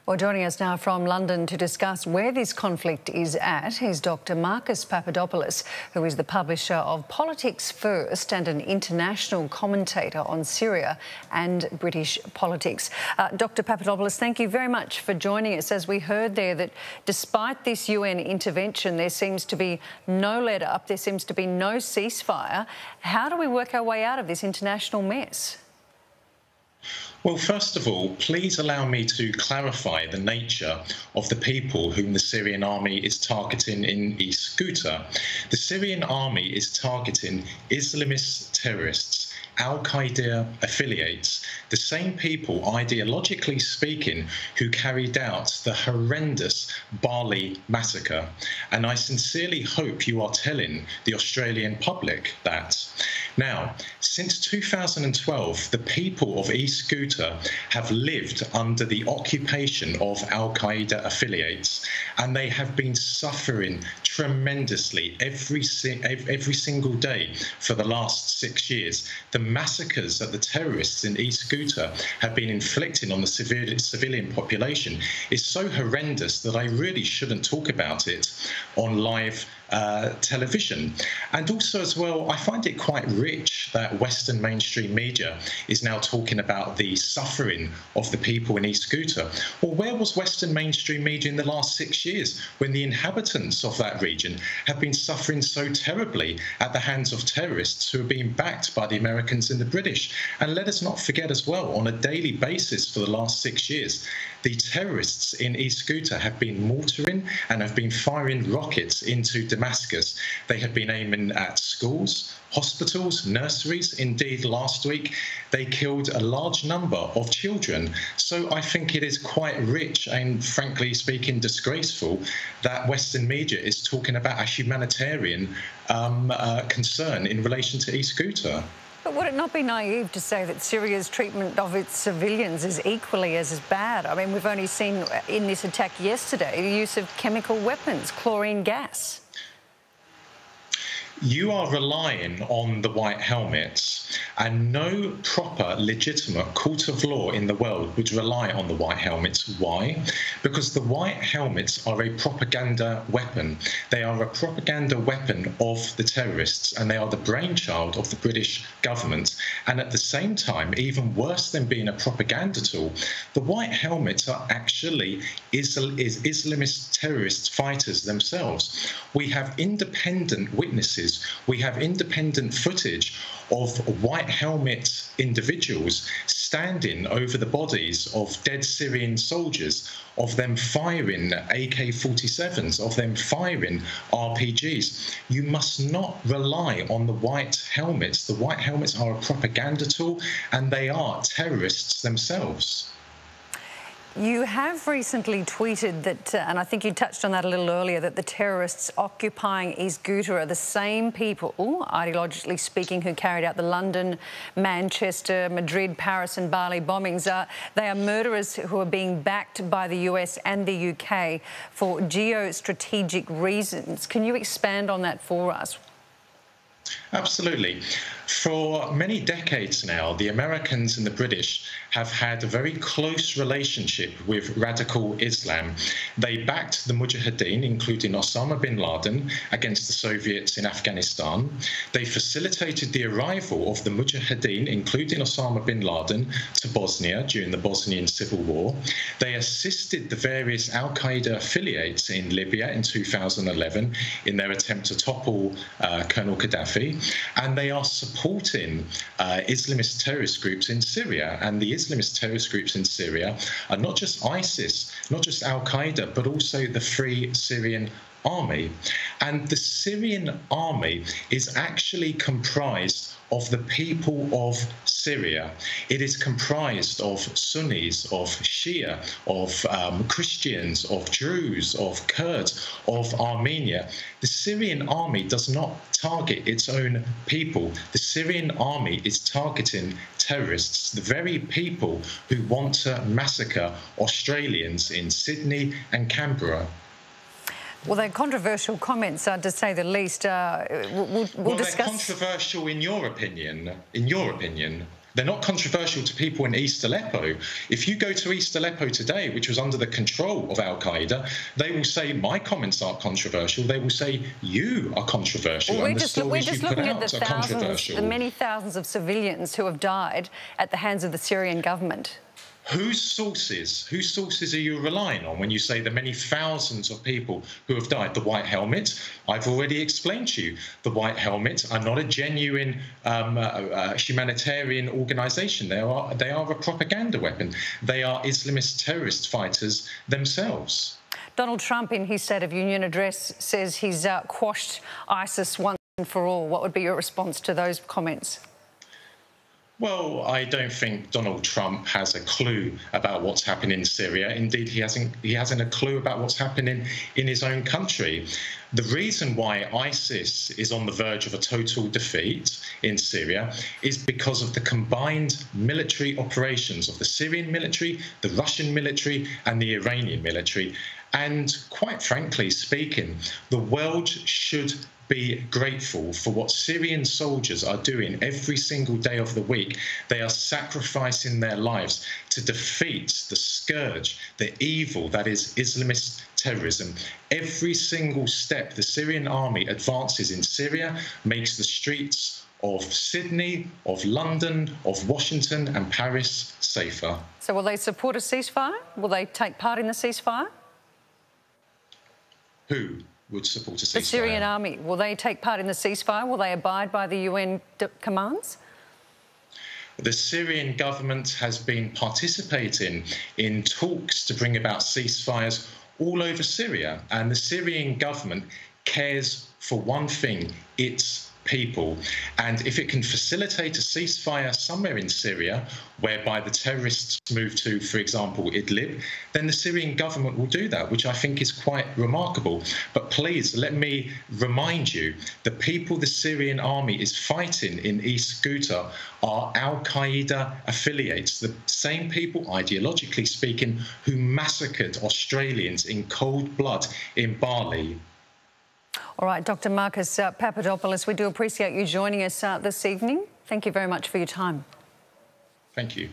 Well, joining us now from London to discuss where this conflict is at is Dr. Marcus Papadopoulos, who is the publisher of Politics First and an international commentator on Syria and British politics. Dr. Papadopoulos, thank you very much for joining us. As we heard there, that despite this UN intervention, there seems to be no let-up, there seems to be no ceasefire. How do we work our way out of this international mess? Well, first of all, please allow me to clarify the nature of the people whom the Syrian army is targeting in East Ghouta. The Syrian army is targeting Islamist terrorists, Al-Qaeda affiliates, the same people, ideologically speaking, who carried out the horrendous Bali massacre. And I sincerely hope you are telling the Australian public that. Now, since 2012, the people of East Ghouta have lived under the occupation of Al-Qaeda affiliates, and they have been suffering tremendously every single day for the last 6 years. The massacres that the terrorists in East Ghouta have been inflicting on the civilian population is so horrendous that I really shouldn't talk about it on live television. And also as well, I find it quite rich that Western mainstream media is now talking about the suffering of the people in East Ghouta. Well, where was Western mainstream media in the last 6 years when the inhabitants of that region have been suffering so terribly at the hands of terrorists who are being backed by the Americans and the British? And let us not forget as well, on a daily basis for the last 6 years, the terrorists in East Ghouta have been mortaring and have been firing rockets into Damascus. They have been aiming at schools, hospitals, nurseries. Indeed, last week, they killed a large number of children. So I think it is quite rich and, frankly speaking, disgraceful that Western media is talking about a humanitarian concern in relation to East Ghouta. But would it not be naive to say that Syria's treatment of its civilians is equally as bad? I mean, we've only seen in this attack yesterday the use of chemical weapons, chlorine gas. You are relying on the white helmets, and no proper, legitimate court of law in the world would rely on the white helmets. Why? Because the white helmets are a propaganda weapon. They are a propaganda weapon of the terrorists, and they are the brainchild of the British government. And at the same time, even worse than being a propaganda tool, the white helmets are actually Islamist terrorist fighters themselves. We have independent witnesses. We have independent footage of white helmet individuals standing over the bodies of dead Syrian soldiers, of them firing AK-47s, of them firing RPGs. You must not rely on the white helmets. The white helmets are a propaganda tool, and they are terrorists themselves. You have recently tweeted that, and I think you touched on that a little earlier, that the terrorists occupying East Ghouta are the same people, ideologically speaking, who carried out the London, Manchester, Madrid, Paris and Bali bombings. They are murderers who are being backed by the US and the UK for geostrategic reasons. Can you expand on that for us? Absolutely. For many decades now, the Americans and the British have had a very close relationship with radical Islam. They backed the Mujahideen, including Osama bin Laden, against the Soviets in Afghanistan. They facilitated the arrival of the Mujahideen, including Osama bin Laden, to Bosnia during the Bosnian Civil War. They assisted the various Al-Qaeda affiliates in Libya in 2011 in their attempt to topple Colonel Gaddafi. And they are supporting Islamist terrorist groups in Syria. And the Islamist terrorist groups in Syria are not just ISIS, not just Al-Qaeda, but also the Free Syrian Army. And the Syrian army is actually comprised of the people of Syria. It is comprised of Sunnis, of Shia, of Christians, of Druze, of Kurds, of Armenia. The Syrian army does not target its own people. The Syrian army is targeting terrorists, the very people who want to massacre Australians in Sydney and Canberra. Well, they're controversial comments, to say the least. We'll discuss. They're controversial in your opinion. In your opinion. They're not controversial to people in East Aleppo. If you go to East Aleppo today, which was under the control of Al-Qaeda, they will say, my comments aren't controversial. They will say, you are controversial, well, and the stories you put out are controversial. The many thousands of civilians who have died at the hands of the Syrian government. Whose sources are you relying on when you say the many thousands of people who have died? The White Helmet, I've already explained to you. The White Helmet are not a genuine humanitarian organisation. They are a propaganda weapon. They are Islamist terrorist fighters themselves. Donald Trump, in his State of Union address, says he's quashed ISIS once and for all. What would be your response to those comments? Well, I don't think Donald Trump has a clue about what's happening in Syria. Indeed, he hasn't a clue about what's happening in his own country. The reason why ISIS is on the verge of a total defeat in Syria is because of the combined military operations of the Syrian military, the Russian military, and the Iranian military. And quite frankly speaking, the world should be grateful for what Syrian soldiers are doing every single day of the week. They are sacrificing their lives to defeat the scourge, the evil that is Islamist terrorism. Every single step the Syrian army advances in Syria makes the streets of Sydney, of London, of Washington and Paris safer. So will they support a ceasefire? Will they take part in the ceasefire? Who would support a ceasefire? The Syrian army. Will they take part in the ceasefire? Will they abide by the UN commands? The Syrian government has been participating in talks to bring about ceasefires all over Syria. And the Syrian government cares for one thing, its people. And if it can facilitate a ceasefire somewhere in Syria, whereby the terrorists move to, for example, Idlib, then the Syrian government will do that, which I think is quite remarkable. But please, let me remind you, the people the Syrian army is fighting in East Ghouta are Al-Qaeda affiliates, the same people, ideologically speaking, who massacred Australians in cold blood in Bali. All right, Dr. Marcus Papadopoulos, we do appreciate you joining us this evening. Thank you very much for your time. Thank you.